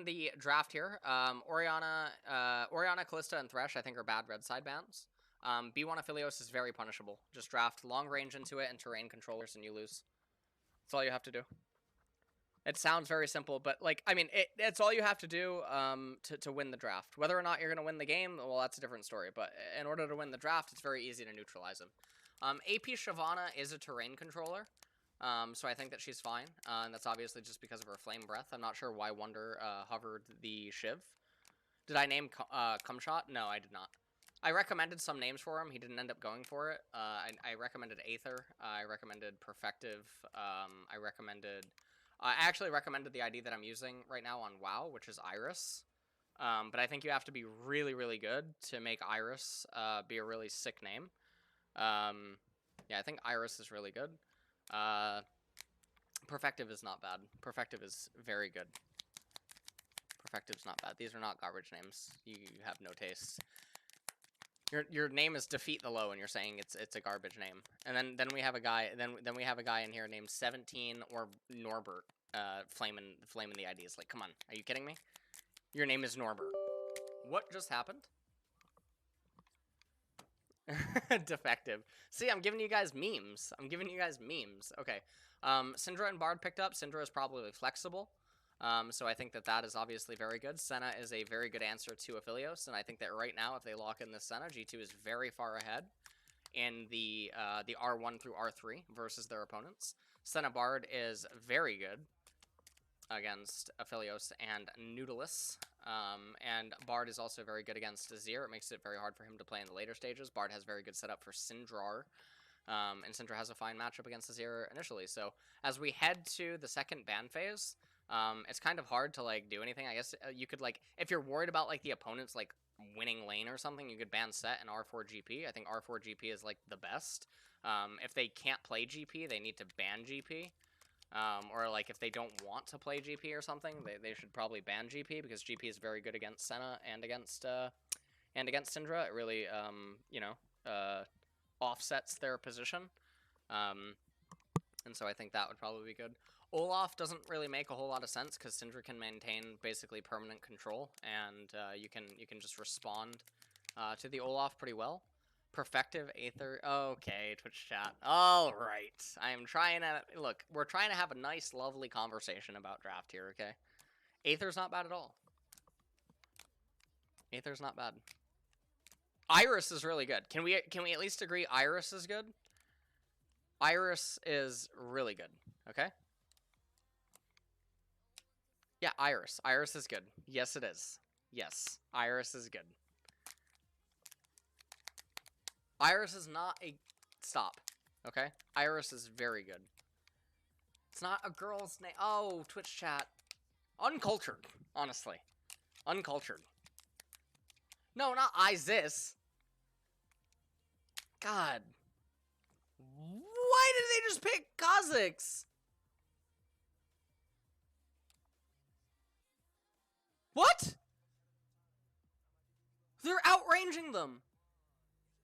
the draft here. Orianna, Callista, and Thresh I think are bad red side bans. B1 Aphelios is very punishable. Just draft long range into it and terrain controllers and you lose. That's all you have to do. It sounds very simple, but like, I mean, it's all you have to do to win the draft. Whether or not you're going to win the game, well, that's a different story. But in order to win the draft, it's very easy to neutralize him. AP Shyvana is a terrain controller, so I think that she's fine. And that's obviously just because of her flame breath. I'm not sure why Wonder hovered the Shiv. Did I name Cumshot? No, I did not. I recommended some names for him. He didn't end up going for it. I recommended Aether. I recommended Perfective. I actually recommended the ID that I'm using right now on WoW, which is Iris. But I think you have to be really, really good to make Iris be a really sick name. Yeah, I think Iris is really good. Perfective is not bad. Perfective is very good. Perfective's not bad. These are not garbage names. You have no taste. Your name is Defeat the Low, and you're saying it's a garbage name. And then we have a guy. Then we have a guy in here named 17 or Norbert. Flaming the IDs. Like, come on, are you kidding me? Your name is Norbert. What just happened? Defective. See, I'm giving you guys memes. Okay. Syndra and Bard picked up. Syndra is probably flexible. So I think that is obviously very good. Senna is a very good answer to Aphelios, and I think that right now, if they lock in this Senna, G2 is very far ahead in the R1 through R3 versus their opponents. Senna Bard is very good against Aphelios and Noodless, and Bard is also very good against Azir. It makes it very hard for him to play in the later stages. Bard has very good setup for Syndrar. And Syndra has a fine matchup against Azir initially. So as we head to the second ban phase, it's kind of hard to like do anything. I guess you could like, if you're worried about like the opponent's like winning lane or something, you could ban Set and R4 GP. I think R4 GP is like the best. If they can't play GP, they need to ban GP. Or like if they don't want to play GP or something, they should probably ban GP because GP is very good against Senna and against Syndra. It really offsets their position. And so I think that would probably be good. Olaf doesn't really make a whole lot of sense because Syndra can maintain basically permanent control, and you can just respond to the Olaf pretty well. Perfective, Aether. Okay, Twitch chat. All right. I am trying to look. We're trying to have a nice, lovely conversation about draft here. Okay. Aether's not bad at all. Aether's not bad. Iris is really good. Can we at least agree Iris is good? Iris is really good. Okay. Yeah, Iris. Iris is good. Yes, it is. Yes, Iris is good. Iris is not a... Stop. Okay? Iris is very good. It's not a girl's name. Oh, Twitch chat. Uncultured, honestly. Uncultured. No, not Isis. God. Why did they just pick Kha'zix? What? They're outranging them.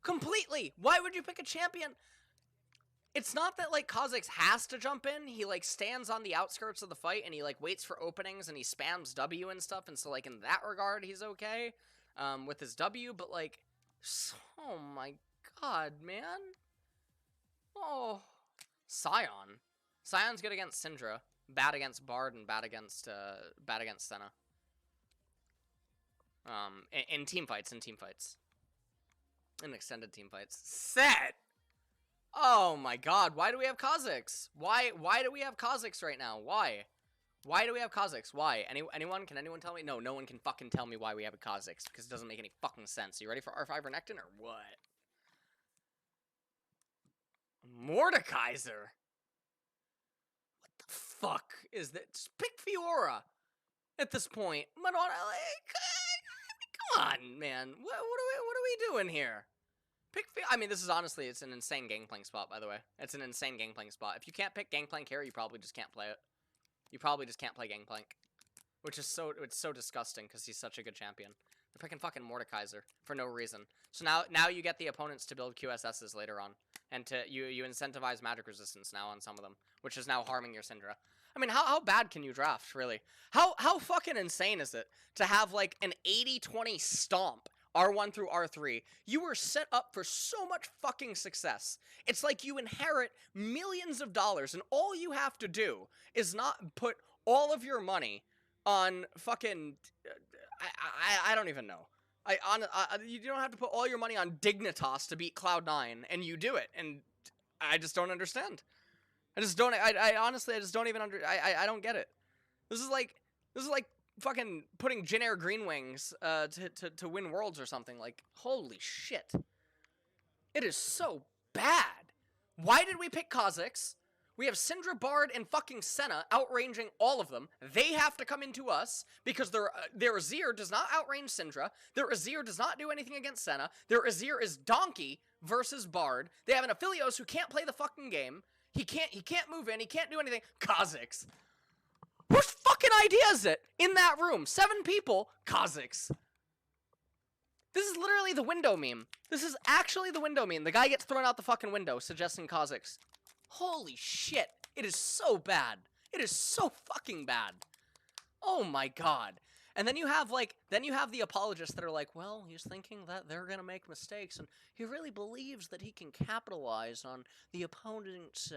Completely. Why would you pick a champion? It's not that, like, Kha'zix has to jump in. He, like, stands on the outskirts of the fight, and he, like, waits for openings, and he spams W and stuff, and so, like, in that regard, he's okay with his W, but, like, oh my god, man. Oh. Sion. Sion's good against Syndra, bad against Bard, and bad against Senna. In team fights, In extended team fights. Set! Oh my god, why do we have Kha'zix? Why do we have Kha'zix right now? Why? Why do we have Kha'zix? Why? Anyone? Can anyone tell me? No, no one can fucking tell me why we have a Kha'zix, because it doesn't make any fucking sense. You ready for R5 Renekton or what? Mordekaiser? What the fuck is that? Just pick Fiora at this point. Madonna, like, come on, man. What are we doing here? Pick I mean, this is honestly, it's an insane gangplank spot, by the way. It's an insane gangplank spot. If you can't pick gangplank here, you probably just can't play it. You probably just can't play gangplank. Which is it's so disgusting, because he's such a good champion. They're picking fucking Mordekaiser for no reason. So now you get the opponents to build QSSs later on. And you incentivize magic resistance now on some of them, which is now harming your Syndra. I mean, how bad can you draft, really? How fucking insane is it to have, like, an 80-20 stomp R1 through R3? You were set up for so much fucking success. It's like you inherit millions of dollars, and all you have to do is not put all of your money on fucking... I don't even know. You don't have to put all your money on Dignitas to beat Cloud9, and you do it, and I just don't understand. I just don't. I honestly, I just don't even I don't get it. This is like fucking putting Jin Air Green Wings to win worlds or something. Like, holy shit! It is so bad. Why did we pick Kha'zix? We have Syndra, Bard, and fucking Senna outranging all of them. They have to come into us because their Azir does not outrange Syndra. Their Azir does not do anything against Senna. Their Azir is Donkey versus Bard. They have an Aphelios who can't play the fucking game. He can't move in. He can't do anything. Kha'zix. Whose fucking idea is it? In that room, 7 people. Kha'zix. This is literally the window meme. This is actually the window meme. The guy gets thrown out the fucking window suggesting Kha'zix. Holy shit. It is so bad. It is so fucking bad. Oh my god. And then you have, like, the apologists that are like, well, he's thinking that they're gonna make mistakes, and he really believes that he can capitalize on the opponent's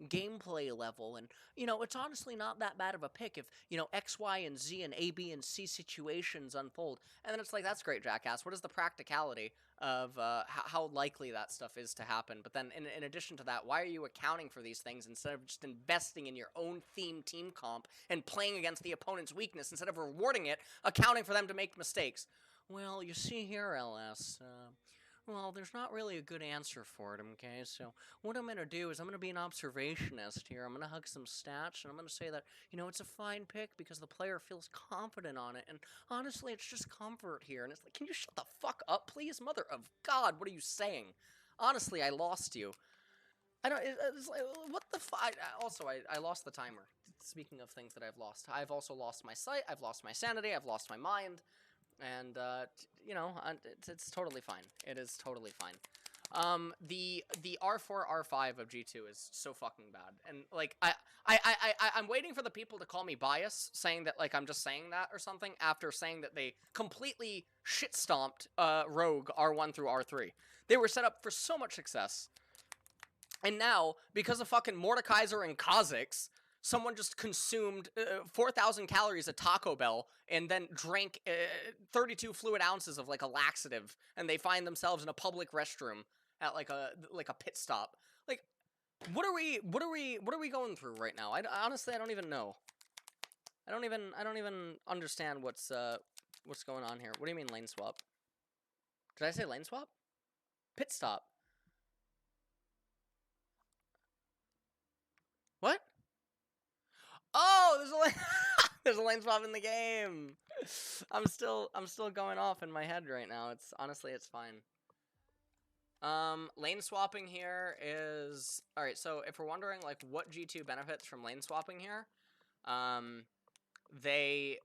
gameplay level, and, you know, it's honestly not that bad of a pick if, you know, X, Y, and Z and A, B, and C situations unfold. And then it's like, that's great, Jackass. What is the practicality of how likely that stuff is to happen? But then, in addition to that, why are you accounting for these things instead of just investing in your own themed team comp and playing against the opponent's weakness instead of rewarding it, accounting for them to make mistakes? Well, you see here, LS, well, there's not really a good answer for it, okay? So what I'm going to do is I'm going to be an observationist here. I'm going to hug some stats, and I'm going to say that, you know, it's a fine pick because the player feels confident on it. And honestly, it's just comfort here. And it's like, can you shut the fuck up, please? Mother of God, what are you saying? Honestly, I lost you. I don't, it's like, what the fuck? Also, I lost the timer. Speaking of things that I've lost, I've also lost my sight, I've lost my sanity, I've lost my mind. And, you know, it's totally fine. It is totally fine. The R4, R5 of G2 is so fucking bad. And, like, I'm waiting for the people to call me biased, saying that, like, I'm just saying that or something, after saying that they completely shit-stomped, Rogue R1 through R3. They were set up for so much success. And now, because of fucking Mordekaiser and Kha'zix, someone just consumed 4,000 calories of Taco Bell and then drank 32 fluid ounces of, like, a laxative, and they find themselves in a public restroom at, like a pit stop. Like, what are we going through right now? Honestly, I don't even know. I don't even understand what's going on here. What do you mean lane swap? Did I say lane swap? Pit stop. What? Oh, there's a lane there's a lane swap in the game. I'm still going off in my head right now. Honestly, it's fine. Lane swapping here is alright. So if we're wondering, like, what G2 benefits from lane swapping here, they're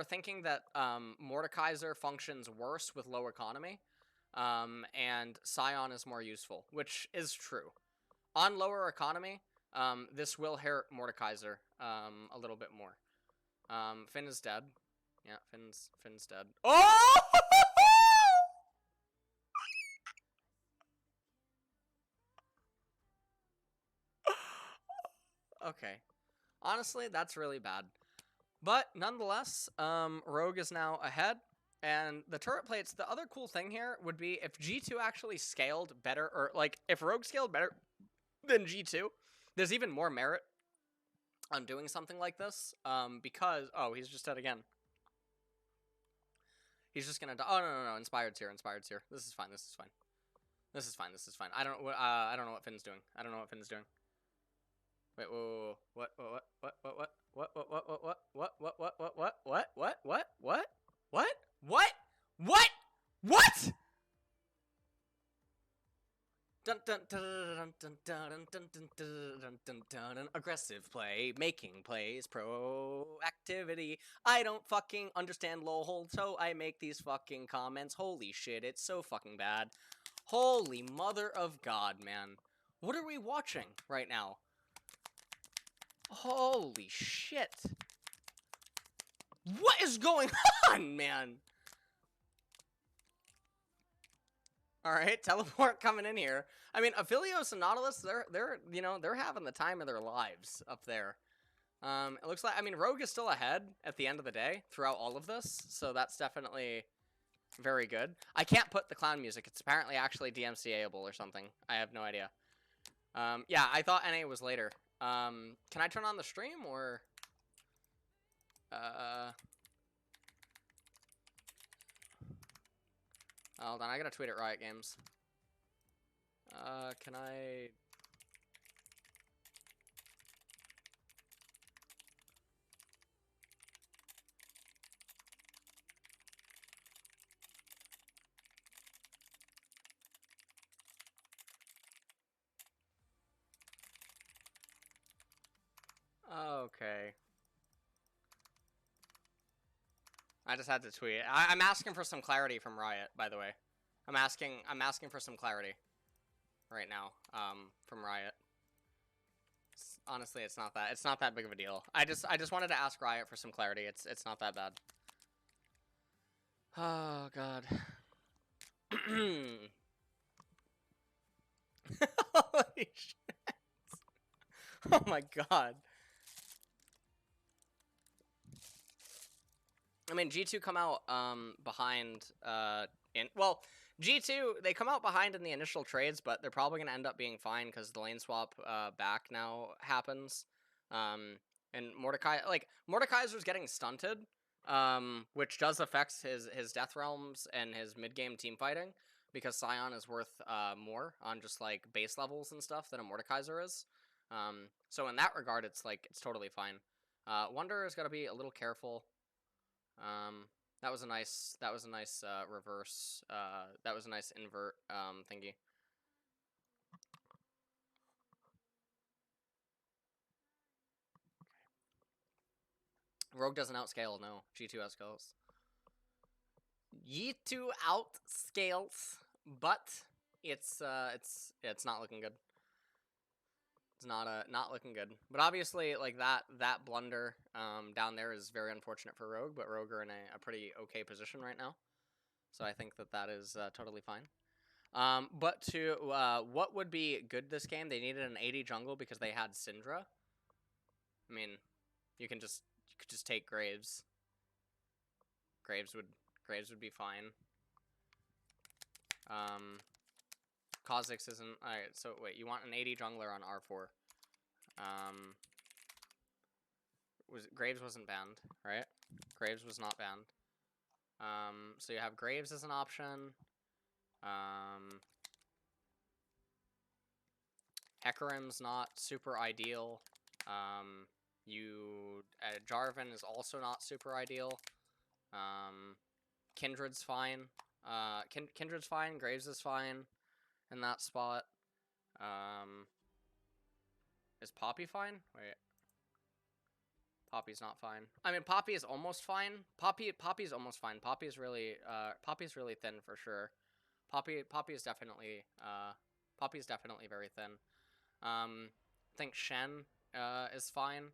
thinking that Mordekaiser functions worse with low economy, and Sion is more useful, which is true. On lower economy, this will hurt Mordekaiser a little bit more. Finn is dead. Yeah, Finn's dead. Oh! Okay. Honestly, that's really bad. But nonetheless, Rogue is now ahead. And the turret plates, the other cool thing here would be if G2 actually scaled better, or, like, if Rogue scaled better than G2, there's even more merit on doing something like this, because, oh, he's just dead again. He's just gonna die. Oh, no, Inspired's here, This is fine, I don't know what Finn's doing. Wait, whoa, what? Aggressive play, making plays, proactivity. I don't fucking understand LOL, so I make these fucking comments. Holy shit, it's so fucking bad. Holy mother of God, man. What are we watching right now? Holy shit. What is going on, man? All right, teleport coming in here. I mean, Aphelios and Nautilus, they're having the time of their lives up there. It looks like, I mean, Rogue is still ahead at the end of the day throughout all of this, so that's definitely very good. I can't put the clown music. It's apparently actually DMCA-able or something. I have no idea. Yeah, I thought NA was later. Can I turn on the stream or? Hold on, I gotta tweet at Riot Games. Can I? Okay. I just had to tweet. I'm asking for some clarity from Riot, by the way. I'm asking for some clarity right now, from Riot. Honestly, it's not that big of a deal. I just wanted to ask Riot for some clarity. It's not that bad. Oh god. Holy shit. Oh my god. I mean, G2 come out behind well, G2, they come out behind in the initial trades, but they're probably going to end up being fine because the lane swap back now happens. And Mordekaiser's getting stunted, which does affect his Death Realms and his mid-game team fighting because Scion is worth more on just like base levels and stuff than a Mordekaiser is. So in that regard, it's totally fine. Wonder is got to be a little careful. That was a nice reverse. That was a nice invert thingy. Rogue doesn't outscale, no. G2 outscales. G2 outscales, but it's not looking good. It's not looking good. But obviously, like that blunder down there is very unfortunate for Rogue, but Rogue are in a pretty okay position right now. So I think that is totally fine. But to what would be good this game, they needed an 80 jungle because they had Syndra. I mean, you could just take Graves. Graves would be fine. Kha'Zix isn't. Alright, so wait, you want an 80 jungler on R4. Graves wasn't banned, right? Graves was not banned. So you have Graves as an option. Hecarim's not super ideal. Jarvan is also not super ideal. Kindred's fine. Kindred's fine. Graves is fine in that spot. Is Poppy fine? Wait. Poppy's not fine. I mean, Poppy is almost fine. Poppy's almost fine. Poppy's really thin for sure. Poppy is definitely very thin. I think Shen is fine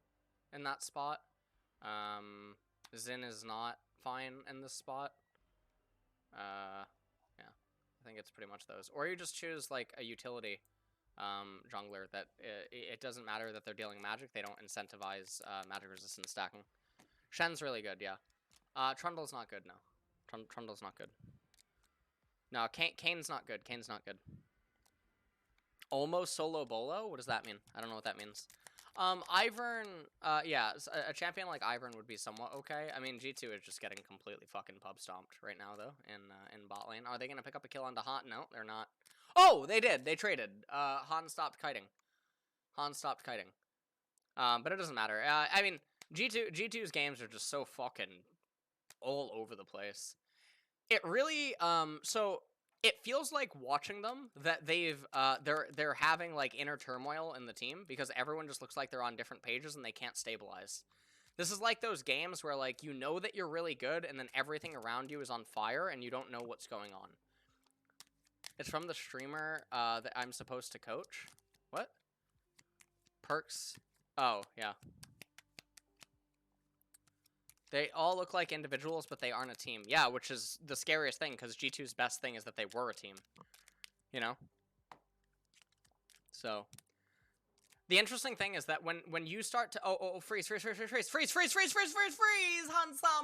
in that spot. Xin is not fine in this spot. Yeah, I think it's pretty much those. Or you just choose like a utility jungler that it doesn't matter that they're dealing magic. They don't incentivize magic resistance stacking. Shen's really good, yeah. Trundle's not good, no. Trundle's not good. No, Kane's not good. Kane's not good. Almost solo bolo? What does that mean? I don't know what that means. Ivern, yeah, a champion like Ivern would be somewhat okay. I mean, G2 is just getting completely fucking pub stomped right now, though, in bot lane. Are they gonna pick up a kill onto Han? No, they're not. Oh, they did. They traded. Han stopped kiting. Han stopped kiting. But it doesn't matter. I mean, G2's games are just so fucking all over the place. It really, so it feels like watching them that they're having like inner turmoil in the team because everyone just looks like they're on different pages and they can't stabilize. This is like those games where like you know that you're really good and then everything around you is on fire and you don't know what's going on. It's from the streamer that I'm supposed to coach. What? Perks Oh, yeah. They all look like individuals, but they aren't a team. Yeah, which is the scariest thing, because G2's best thing is that they were a team. You know? So... The interesting thing is that when you start to freeze Hansama,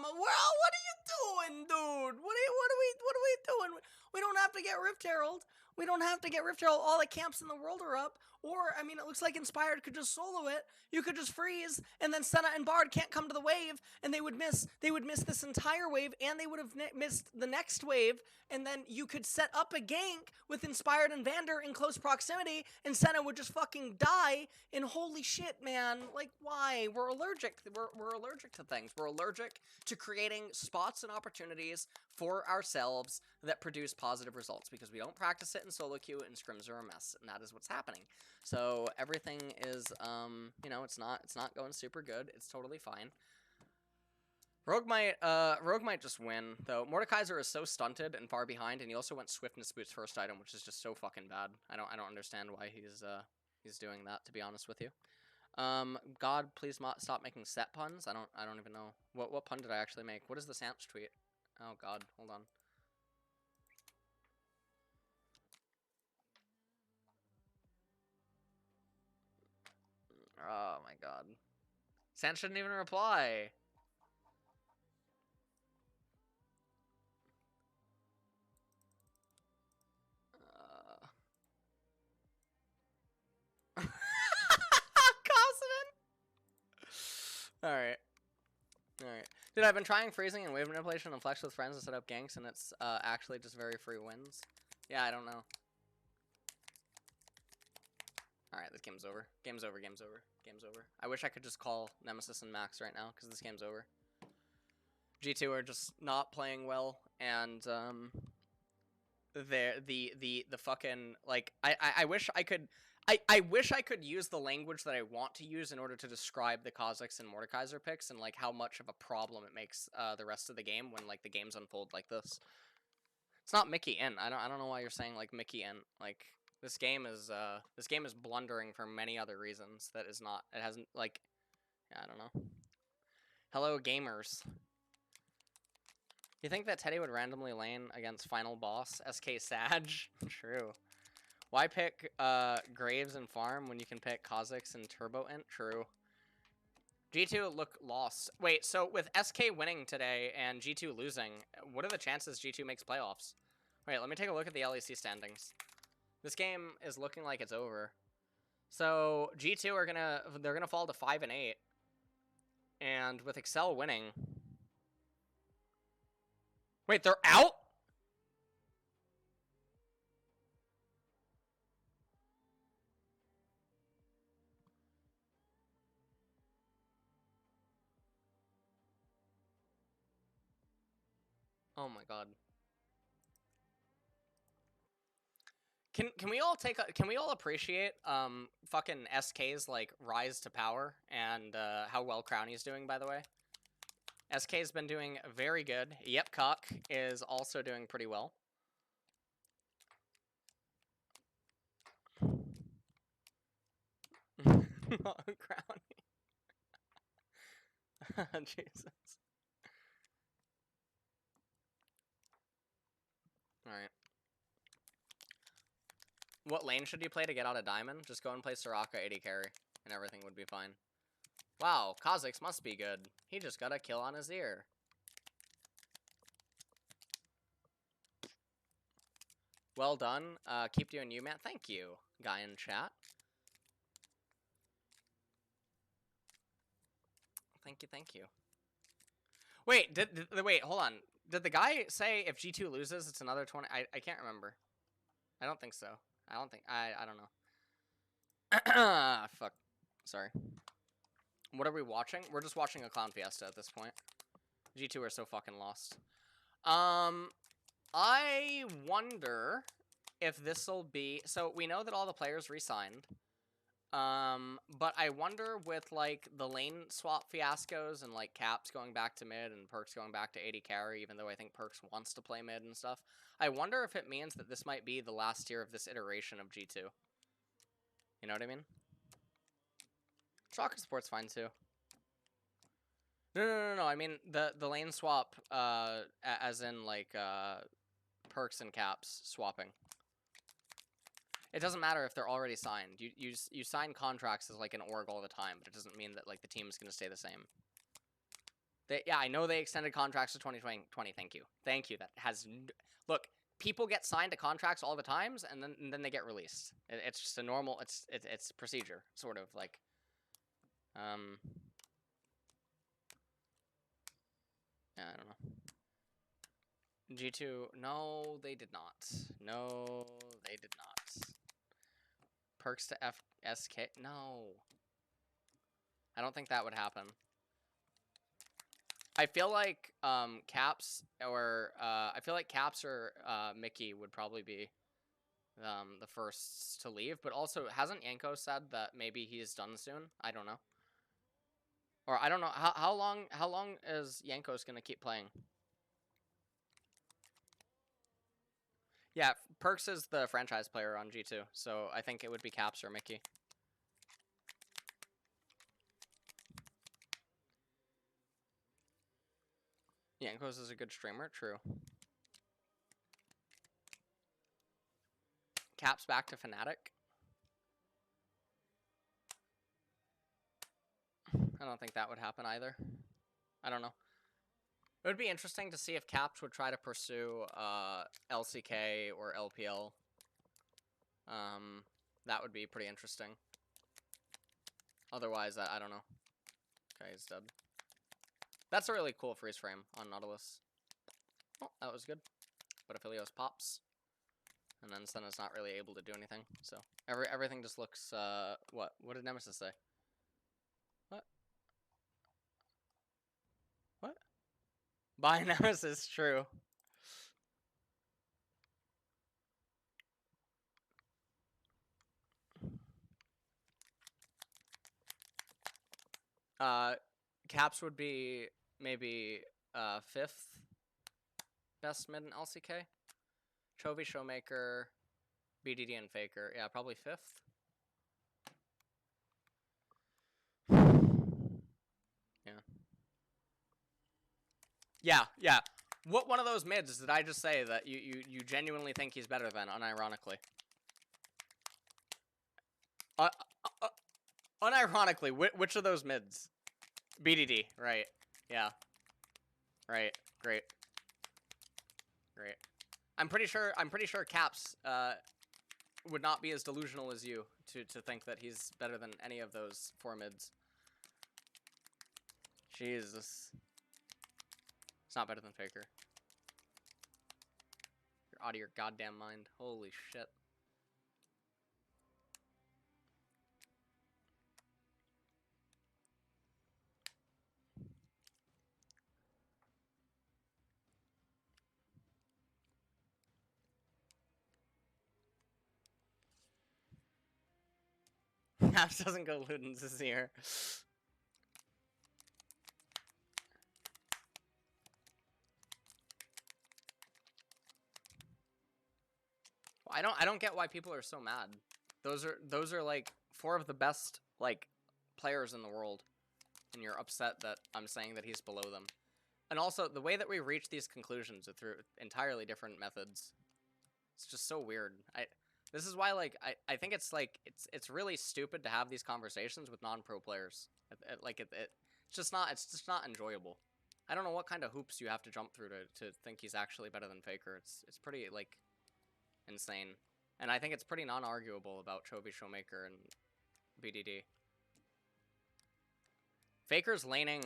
well, what are you doing, dude? What are we doing? We don't have to get Rift Herald. We don't have to get Rift Herald. All the camps in the world are up. Or I mean, it looks like Inspired could just solo it. You could just freeze, and then Senna and Bard can't come to the wave, and they would miss this entire wave, and they would have missed the next wave. And then you could set up a gank with Inspired and Vander in close proximity, and Senna would just fucking die. And holy shit, man, like, why? We're allergic. We're allergic to things. We're allergic to creating spots and opportunities for ourselves that produce positive results, because we don't practice it in solo queue, and scrims are a mess, and that is what's happening. So everything is, you know, it's not going super good. It's totally fine. Rogue might just win, though. Mordekaiser is so stunted and far behind, and he also went Swiftness Boot's first item, which is just so fucking bad. I don't understand why he's doing that, to be honest with you. God, please stop making set puns. I don't even know. What pun did I actually make? What is the Samps tweet? Oh god, hold on. Oh my god. Sam shouldn't even reply. Alright. Alright. Dude, I've been trying freezing and wave manipulation and flex with friends to set up ganks, and it's actually just very free wins. Yeah, I don't know. Alright, this game's over. Game's over, game's over, game's over. I wish I could just call Nemesis and Max right now, because this game's over. G2 are just not playing well, and the fucking, like, I wish I could... I wish I could use the language that I want to use in order to describe the Kha'zix and Mordekaiser picks, and like how much of a problem it makes the rest of the game when like the games unfold like this. It's not Mickey Int. I don't know why you're saying like Mickey Int. Like this game is blundering for many other reasons. That is not. It hasn't like. Yeah, I don't know. Hello gamers. You think that Teddy would randomly lane against final boss SK Sag? True. Why pick Graves and Farm when you can pick Kha'zix and Turbo Int? True. G2 look lost. Wait, so with SK winning today and G2 losing, what are the chances G2 makes playoffs? Wait, let me take a look at the LEC standings. This game is looking like it's over. So G2 are they're gonna fall to 5 and 8. And with Excel winning. Wait, they're out? Oh my god. Can we all can we all appreciate fucking SK's like rise to power and how well Crowny's doing, by the way? SK's been doing very good. Yep, Cock is also doing pretty well. Crowny. Jesus. Alright. What lane should you play to get out of Diamond? Just go and play Soraka AD carry, and everything would be fine. Wow, Kha'zix must be good. He just got a kill on his ear. Well done. Keep doing you, man. Thank you, guy in chat. Thank you, thank you. Wait, wait, hold on. Did the guy say if G2 loses, it's another 20? I can't remember. I don't think so. I don't know. Fuck. Sorry. What are we watching? We're just watching a Clown Fiesta at this point. G2 are so fucking lost. I wonder if this'll be... So, we know that all the players re-signed. But I wonder with, like, the lane swap fiascos and, like, Caps going back to mid and Perks going back to AD carry, even though I think Perks wants to play mid and stuff, I wonder if it means that this might be the last year of this iteration of G2. You know what I mean? Shocker support's fine too. No. I mean the lane swap, as in like perks and caps swapping. It doesn't matter if they're already signed. You sign contracts as like an org all the time, but it doesn't mean that like the team's gonna stay the same. Yeah, I know they extended contracts to 2020. Thank you. That has look. People get signed to contracts all the times, and then they get released. It's just a normal. It's procedure, sort of like. Yeah, I don't know. G2, no, they did not. No, they did not. Perks to FSK, no. I don't think that would happen. I feel like Caps or Mickey would probably be the first to leave, but also hasn't Yanko said that maybe he's done soon? I don't know. Or I don't know how long is Yanko's gonna keep playing? Yeah, Perks is the franchise player on G2, so I think it would be Caps or Mickey. Yanko's is a good streamer, true. Caps back to Fnatic. I don't think that would happen either. I don't know. It would be interesting to see if Caps would try to pursue LCK or LPL. That would be pretty interesting. Otherwise, I don't know. Okay, he's dead. That's a really cool freeze frame on Nautilus. Oh, that was good. But Aphelios pops. And then Senna's not really able to do anything. So everything just looks what did Nemesis say? What? Buy Nemesis, true. Caps would be maybe 5th best mid in LCK. Chovy, Showmaker, BDD, and Faker. Yeah, probably 5th. Yeah. What one of those mids did I just say that you genuinely think he's better than, unironically? Unironically, which of those mids? BDD, right. Yeah. Right. Great. I'm pretty sure Caps would not be as delusional as you to think that he's better than any of those 4 mids. Jesus. It's not better than Faker. You're out of your goddamn mind. Holy shit. Caps doesn't go Ludens this year. I don't get why people are so mad. Those are like 4 of the best like players in the world, and you're upset that I'm saying that he's below them. And also the way that we reach these conclusions are through entirely different methods. It's just so weird. This is why like I think it's like it's really stupid to have these conversations with non-pro players. It's just not enjoyable. I don't know what kind of hoops you have to jump through to think he's actually better than Faker. It's pretty like insane. And I think it's pretty non-arguable about Chovy, Showmaker, and BDD. Faker's laning,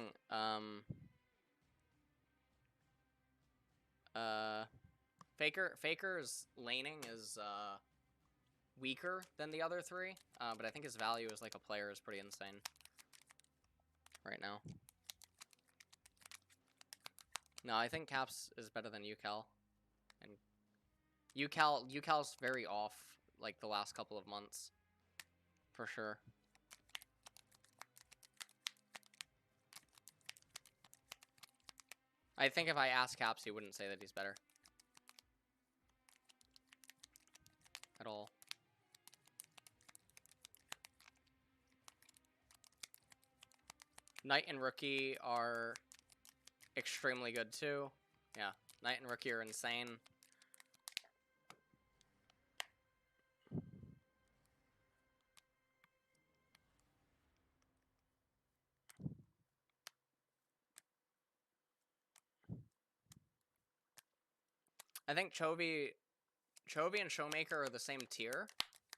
Faker's laning is, weaker than the other 3, but I think his value as, like, a player is pretty insane right now. No, I think Caps is better than UCal. And UCal's very off, like, the last couple of months. For sure. I think if I asked Caps, he wouldn't say that he's better. At all. Knight and Rookie are extremely good too. Yeah, Knight and Rookie are insane. I think Chovy and Showmaker are the same tier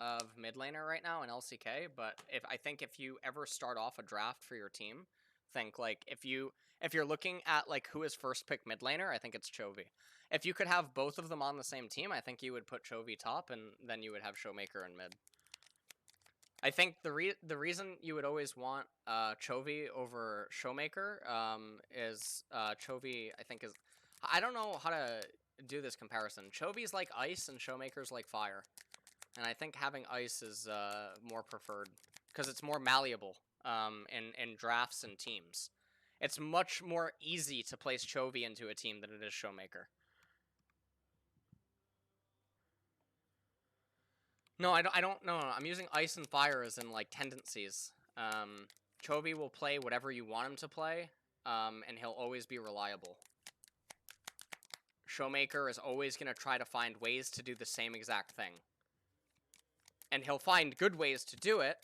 of mid laner right now in LCK, but I think if you ever start off a draft for your team, think like if you're looking at like who is first pick mid laner, I think it's Chovy. If you could have both of them on the same team, I think you would put Chovy top and then you would have Showmaker in mid. I think the reason you would always want Chovy over Showmaker is Chovy I think is, I don't know how to do this comparison. Chovy's like ice and Showmaker's like fire, and I think having ice is more preferred because it's more malleable in drafts and teams. It's much more easy to place Chovy into a team than it is Showmaker. No, I don't know. I'm using ice and fire as in like tendencies. Chovy will play whatever you want him to play, and he'll always be reliable. Showmaker is always going to try to find ways to do the same exact thing. And he'll find good ways to do it,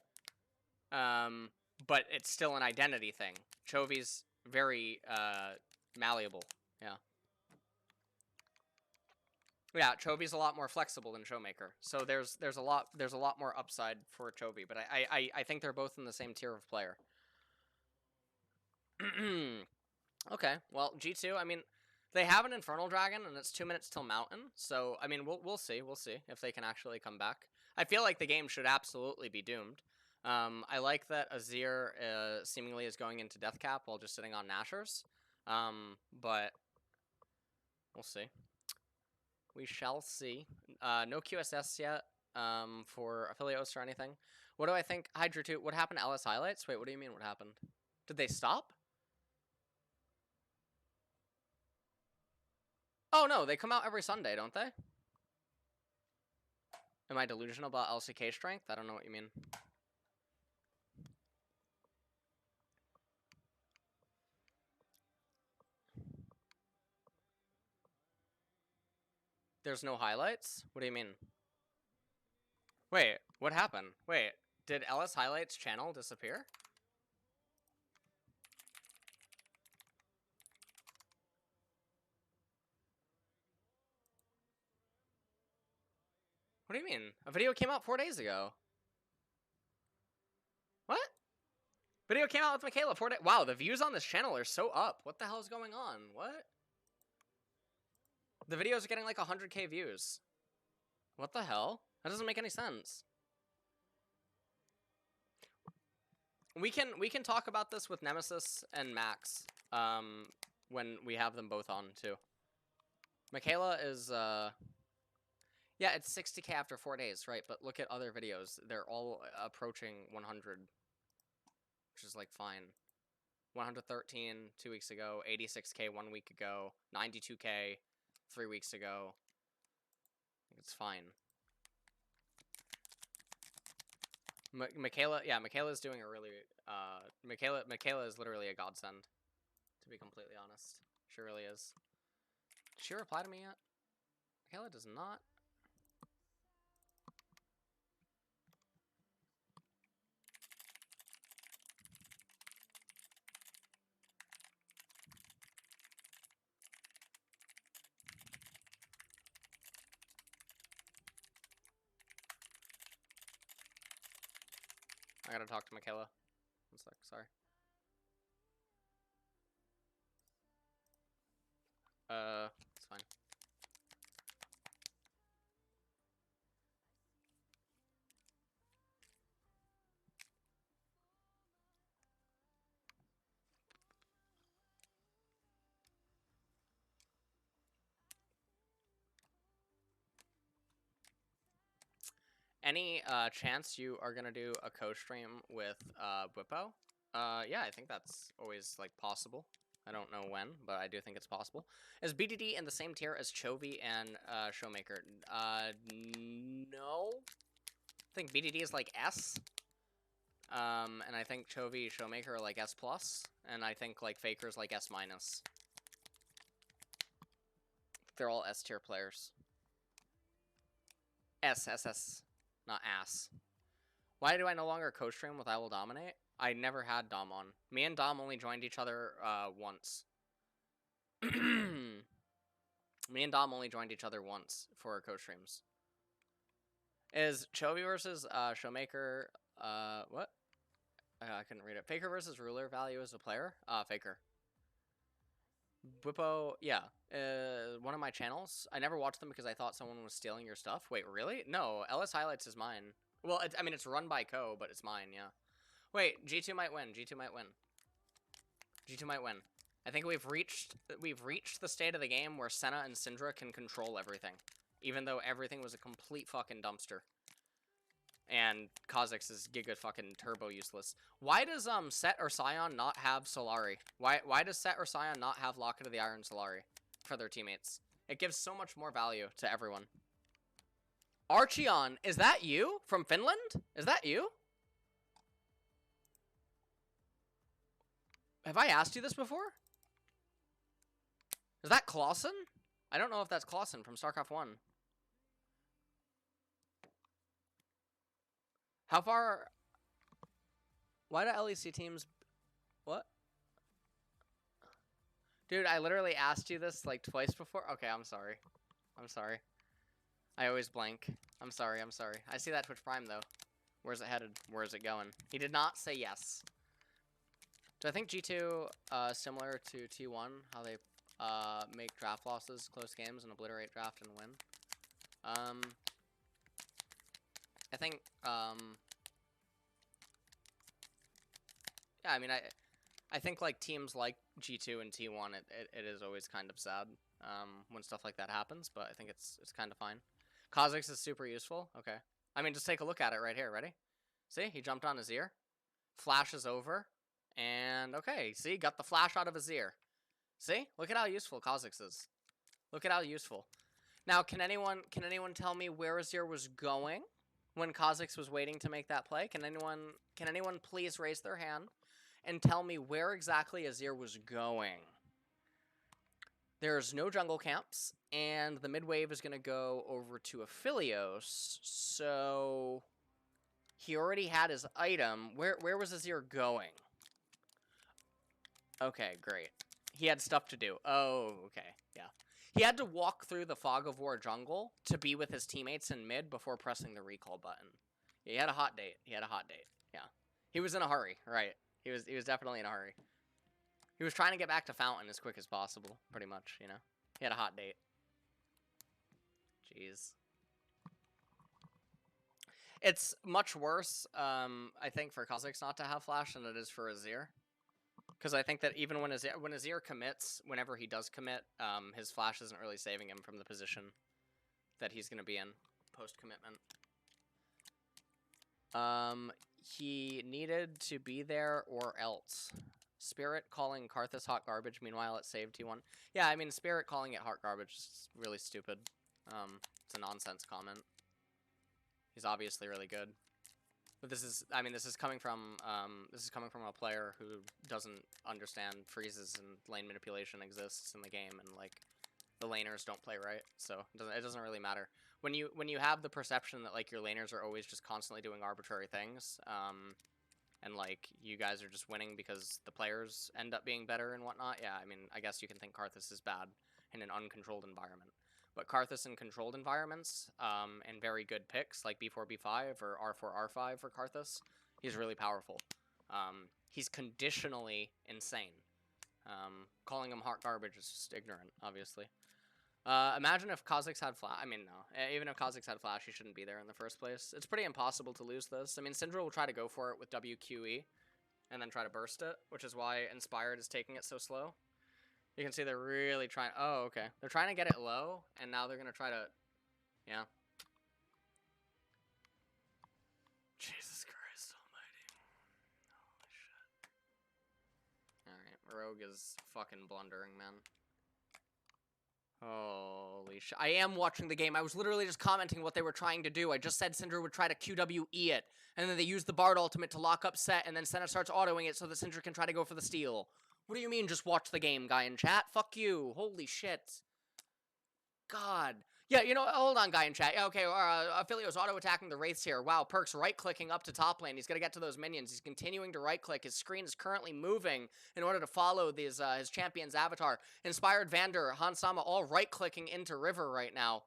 but it's still an identity thing. Chovy's very malleable, yeah. Yeah, Chovy's a lot more flexible than Showmaker, so there's a lot more upside for Chovy, but I think they're both in the same tier of player. Okay, well G2, I mean, they have an Infernal Dragon and it's 2 minutes till Mountain, so I mean we'll see if they can actually come back. I feel like the game should absolutely be doomed. I like that Azir seemingly is going into Death Cap while just sitting on Nashers, but we'll see. We shall see. No QSS yet for Affiliates or anything. What do I think? Hydra 2, what happened to LS Highlights? Wait, what do you mean what happened? Did they stop? Oh no, they come out every Sunday, don't they? Am I delusional about LCK strength? I don't know what you mean. There's no highlights? What do you mean? Wait, what happened? Wait, did LS Highlights channel disappear? What do you mean? A video came out 4 days ago. What? Video came out with Michaela 4 days. Wow, the views on this channel are so up. What the hell is going on? What? The videos are getting like 100k views. What the hell? That doesn't make any sense. We can talk about this with Nemesis and Max when we have them both on too. Michaela is yeah, it's 60k after 4 days, right? But look at other videos. They're all approaching 100, which is like fine. 113 2 weeks ago, 86k 1 week ago, 92k 3 weeks ago. It's fine. Michaela, yeah, Michaela's doing a really, Michaela is literally a godsend, to be completely honest. She really is. Did she reply to me yet? Michaela does not. I gotta talk to Michaela. One sec, sorry. It's fine. Any chance you are gonna do a co-stream with Whippo? Yeah, I think that's always like possible. I don't know when, but I do think it's possible. Is BDD in the same tier as Chovy and Showmaker? No. I think BDD is like S. And I think Chovy, Showmaker are like S+, and I think like Faker's like S-. They're all S tier players. S, not ass. Why do I no longer co-stream with I Will Dominate? I never had Dom on. Me and Dom only joined each other once. Me and Dom only joined each other once for our co-streams. Is Chovy versus Showmaker, what? I couldn't read it. Faker versus Ruler value as a player? Faker. Whippo, yeah. One of my channels. I never watched them because I thought someone was stealing your stuff. Wait, really? No, LS Highlights is mine. Well, I mean, it's run by Co, but it's mine, yeah. Wait, G2 might win. G2 might win. G2 might win. I think we've reached the state of the game where Senna and Syndra can control everything, even though everything was a complete fucking dumpster. And Kha'zix is giga fucking turbo useless. Why does Set or Sion not have Solari? Why does Set or Sion not have Locket of the Iron Solari for their teammates? It gives so much more value to everyone. Archeon, is that you from Finland? Is that you? Have I asked you this before? Is that Clausen? I don't know if that's Clausen from StarCraft 1. How far... Why do LEC teams... What? Dude, I literally asked you this like twice before. Okay, I'm sorry. I'm sorry. I always blank. I'm sorry, I'm sorry. I see that Twitch Prime, though. Where's it headed? Where is it going? He did not say yes. Do I think G2, similar to T1, how they make draft losses, close games, and obliterate draft and win? I think, yeah, I mean, I think, like, teams like G2 and T1, it is always kind of sad when stuff like that happens, but I think it's kind of fine. Kha'zix is super useful. Okay. I mean, just take a look at it right here. Ready? See? He jumped on his ear. Flashes over. And, okay. See? Got the flash out of his ear. See? Look at how useful Kha'zix is. Look at how useful. Now, can anyone tell me where Azir was going when Kha'zix was waiting to make that play? Can anyone please raise their hand and tell me where exactly Azir was going? There's no jungle camps, and the mid wave is going to go over to Aphelios, so he already had his item. Where was Azir going? Okay, great. He had stuff to do. Oh, okay, yeah. He had to walk through the Fog of War jungle to be with his teammates in mid before pressing the recall button. Yeah, he had a hot date. He had a hot date, yeah. He was in a hurry, right. He was definitely in a hurry. He was trying to get back to Fountain as quick as possible, pretty much, you know? He had a hot date. Jeez. It's much worse, I think, for Kha'zix not to have flash than it is for Azir. Because I think that even when Azir commits, whenever he does commit, his flash isn't really saving him from the position that he's going to be in post-commitment. He needed to be there or else. Spirit calling Karthus hot garbage, meanwhile it saved T1. Yeah, I mean, Spirit calling it hot garbage is really stupid. It's a nonsense comment. He's obviously really good. But this is coming from a player who doesn't understand freezes and lane manipulation exists in the game, and like the laners don't play right, so it doesn't really matter. When you have the perception that like your laners are always just constantly doing arbitrary things, and like you guys are just winning because the players end up being better and whatnot, yeah, I mean, I guess you can think Karthus is bad in an uncontrolled environment. But Karthus in controlled environments, and very good picks, like B4, B5, or R4, R5 for Karthus, he's really powerful. He's conditionally insane. Calling him hot garbage is just ignorant, obviously. Imagine if Kha'zix had flash. I mean, no. Even if Kha'zix had flash, he shouldn't be there in the first place. It's pretty impossible to lose this. I mean, Syndra will try to go for it with WQE, and then try to burst it, which is why Inspired is taking it so slow. You can see they're really trying... Oh, okay. They're trying to get it low, and now they're going to try to... Yeah. Jesus Christ almighty. Holy shit. Alright, Rogue is fucking blundering, man. Holy Holy shit. I am watching the game. I was literally just commenting what they were trying to do. I just said Syndra would try to QWE it, and then they use the Bard ultimate to lock up set, and then Senna starts autoing it so that Syndra can try to go for the steal. What do you mean just watch the game, guy in chat? Fuck you. Holy shit. God. Yeah, you know, hold on, guy in chat. Yeah, okay, Affilio's auto-attacking the Wraiths here. Wow, Perk's right-clicking up to top lane. He's going to get to those minions. He's continuing to right-click. His screen is currently moving in order to follow these, his champion's avatar. Inspired Vander, Hansama all right-clicking into River right now.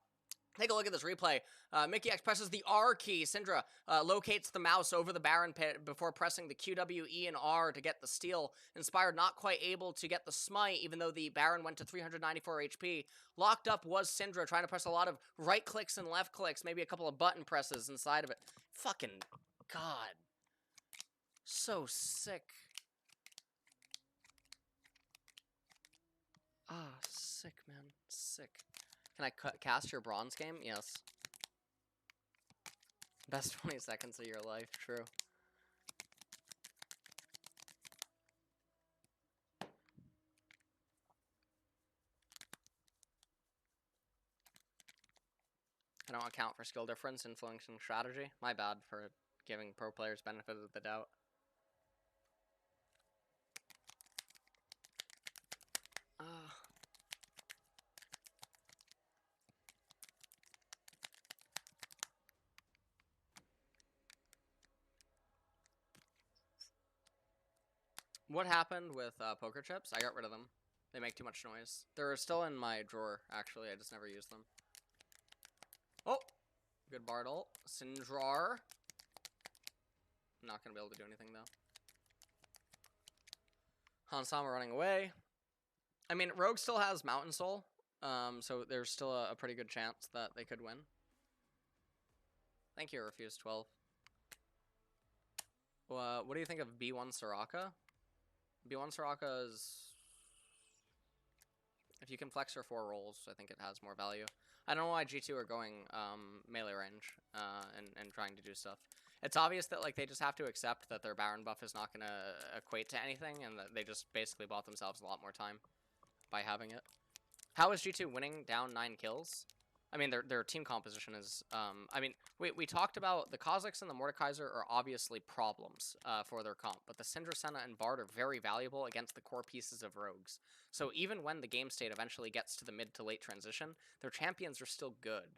Take a look at this replay. Mickey X presses the R key. Syndra locates the mouse over the Baron pit before pressing the QWE and R to get the steal. Inspired not quite able to get the smite, even though the Baron went to 394 HP. Locked up was Syndra, trying to press a lot of right clicks and left clicks, maybe a couple of button presses inside of it. Fucking God. So sick. Ah, sick, man. Sick. Can I cast your bronze game? Yes. Best 20 seconds of your life, true. I don't account for skill difference influencing strategy. My bad for giving pro players benefit of the doubt. What happened with poker chips? I got rid of them. They make too much noise. They're still in my drawer, actually. I just never use them. Oh! Good Bard ult. Syndrar. Not going to be able to do anything, though. Hansama running away. I mean, Rogue still has Mountain Soul, so there's still a pretty good chance that they could win. Thank you, Refuse 12. What do you think of B1 Soraka? B1 Soraka is... If you can flex her 4 rolls, I think it has more value. I don't know why G2 are going melee range and trying to do stuff. It's obvious that like they just have to accept that their Baron buff is not going to equate to anything, and that they just basically bought themselves a lot more time by having it. How is G2 winning down 9 kills? I mean, their team composition is... I mean, we talked about the Kha'zix and the Mordekaiser are obviously problems for their comp, but the Syndra, Senna, and Bard are very valuable against the core pieces of rogues. So even when the game state eventually gets to the mid to late transition, their champions are still good.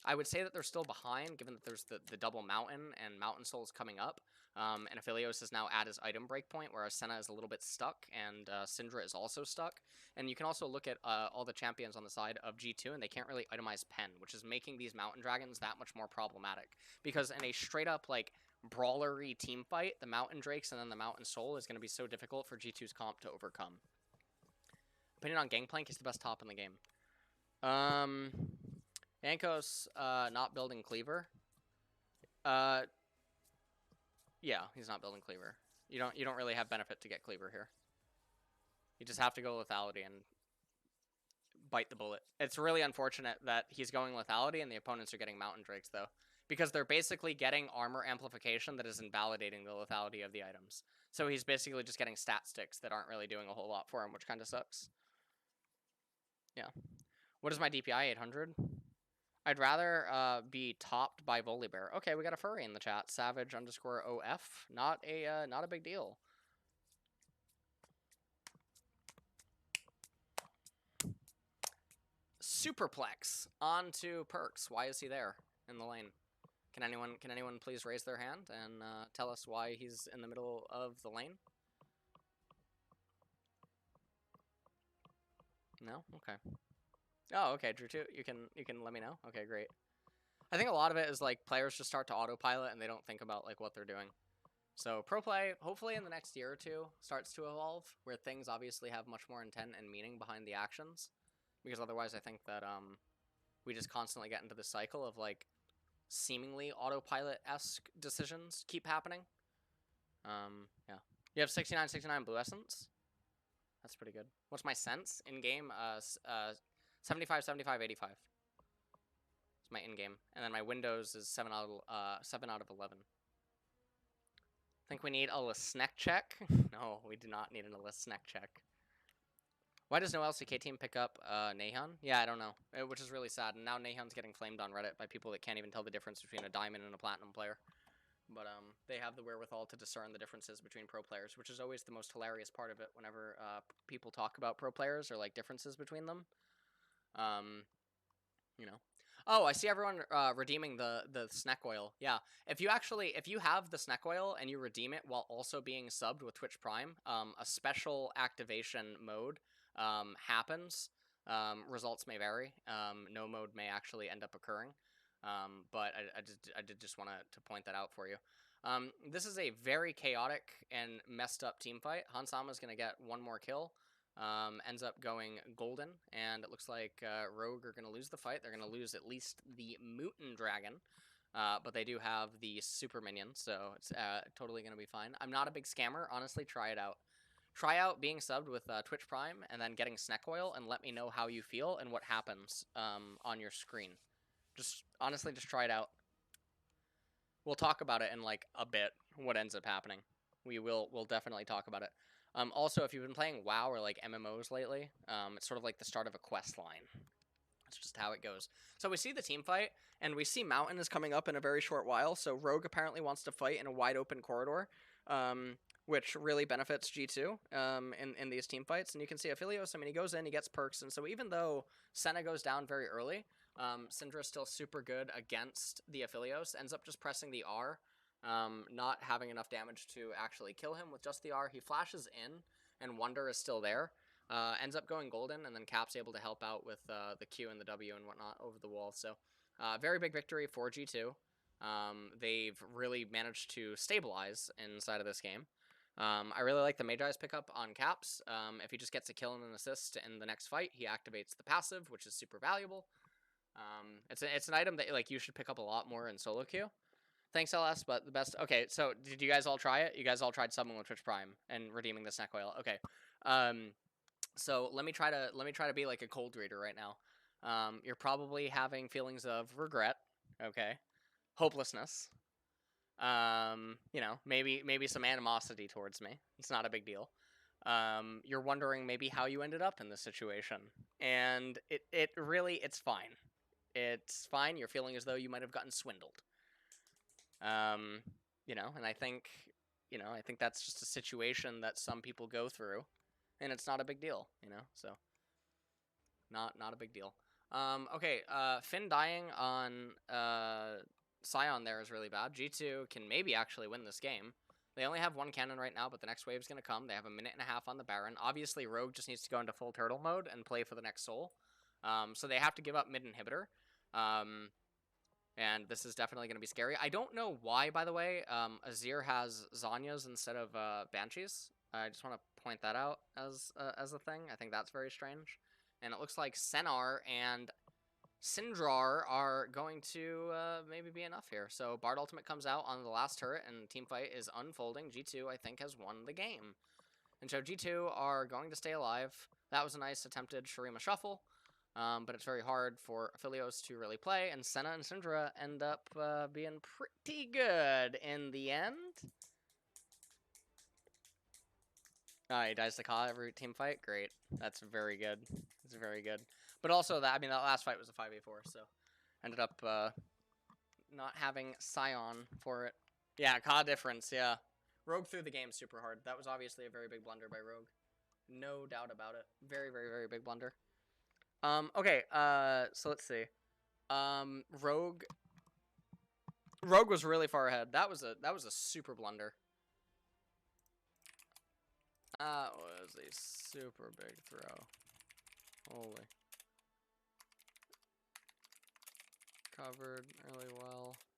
I would say that they're still behind, given that there's the double Mountain and Mountain Souls coming up. And Aphelios is now at his item breakpoint, whereas Senna is a little bit stuck, and Syndra is also stuck. And you can also look at all the champions on the side of G2, and they can't really itemize pen, which is making these Mountain Dragons that much more problematic. Because in a straight-up, like, brawlery team fight, the Mountain Drakes and then the Mountain Soul is going to be so difficult for G2's comp to overcome. Opinion on Gangplank, he's the best top in the game. Yankos not building Cleaver. Yeah, he's not building Cleaver. You don't really have benefit to get Cleaver here. You just have to go lethality and bite the bullet. It's really unfortunate that he's going lethality and the opponents are getting Mountain Drakes though, because they're basically getting armor amplification that is invalidating the lethality of the items. So he's basically just getting stat sticks that aren't really doing a whole lot for him, which kind of sucks. Yeah. What is my DPI? 800? I'd rather be topped by Volibear. Okay, we got a furry in the chat. Savage_OF. Not a big deal. Superplex on to Perks. Why is he there in the lane? Can anyone please raise their hand and tell us why he's in the middle of the lane? No? Okay. Oh, okay, Drew 2. You can let me know. Okay, great. I think a lot of it is like players just start to autopilot and they don't think about like what they're doing. So pro play, hopefully in the next year or two, starts to evolve where things obviously have much more intent and meaning behind the actions. Because otherwise I think that we just constantly get into this cycle of like seemingly autopilot-esque decisions keep happening. Yeah. You have 69 blue essence? That's pretty good. What's my sense? In-game, 75, 75, 85. It's my in-game. And then my Windows is 7 out of 11. Think we need a snack check? No, we do not need a snack check. Why does no LCK team pick up Nahon? Yeah, I don't know, which is really sad. And now Nahon's getting flamed on Reddit by people that can't even tell the difference between a diamond and a platinum player. But they have the wherewithal to discern the differences between pro players, which is always the most hilarious part of it whenever people talk about pro players or like differences between them. You know. Oh, I see everyone redeeming the snack oil. Yeah, if you have the snack oil and you redeem it while also being subbed with Twitch Prime, a special activation mode happens. Results may vary. No mode may actually end up occurring. But I did just want to point that out for you. This is a very chaotic and messed up team fight. Hansama is going to get one more kill. Ends up going golden, and it looks like Rogue are going to lose the fight. They're going to lose at least the Mutant Dragon, but they do have the super minion, so it's totally going to be fine. I'm not a big scammer. Honestly, try it out. Try out being subbed with Twitch Prime and then getting snack oil, and let me know how you feel and what happens on your screen. Honestly, just try it out. We'll talk about it in like a bit, what ends up happening. We'll definitely talk about it. Also, if you've been playing WoW or like MMOs lately, it's sort of like the start of a quest line. That's just how it goes. So we see the team fight, and we see Mountain is coming up in a very short while, so Rogue apparently wants to fight in a wide open corridor, which really benefits G2 in these team fights. And you can see Aphelios, I mean, he goes in, he gets perks, and so even though Senna goes down very early, Syndra's still super good against the Aphelios, ends up just pressing the R, not having enough damage to actually kill him with just the R. He flashes in, and Wonder is still there. Ends up going golden, and then Cap's able to help out with the Q and the W and whatnot over the wall. So very big victory for G2. They've really managed to stabilize inside of this game. I really like the Magi's pickup on Caps. If he just gets a kill and an assist in the next fight, he activates the passive, which is super valuable. It's an item that like you should pick up a lot more in solo queue. Thanks, LS, but the best... Okay, so did you guys all try it? You guys all tried subbing with Twitch Prime and redeeming the snack oil. Okay. So let me try to be like a cold reader right now. You're probably having feelings of regret, okay? Hopelessness. You know, maybe some animosity towards me. It's not a big deal. You're wondering maybe how you ended up in this situation. And it really, it's fine. It's fine. You're feeling as though you might have gotten swindled. You know, and I think that's just a situation that some people go through, and it's not a big deal, you know, so not a big deal. Okay, Finn dying on Scion there is really bad. G2 can maybe actually win this game. They only have one cannon right now, but the next wave's going to come. They have a minute and a half on the Baron. Obviously, Rogue just needs to go into full turtle mode and play for the next soul. So they have to give up mid inhibitor. And this is definitely going to be scary. I don't know why, by the way, Azir has Zanyas instead of Banshees. I just want to point that out as a thing. I think that's very strange. And it looks like Senar and Syndrar are going to maybe be enough here. So Bard Ultimate comes out on the last turret, and team fight is unfolding. G2, I think, has won the game. And so G2 are going to stay alive. That was a nice attempted Shurima shuffle. But it's very hard for Aphelios to really play, and Senna and Syndra end up being pretty good in the end. He dies to Ka every team fight. Great. That's very good. That's very good. But also, that last fight was a 5v4, so ended up not having Scion for it. Yeah, Ka difference, yeah. Rogue threw the game super hard. That was obviously a very big blunder by Rogue. No doubt about it. Very, very, very big blunder. Okay, so let's see. Rogue was really far ahead. That was a super blunder. That was a super big throw. Holy. Covered really well.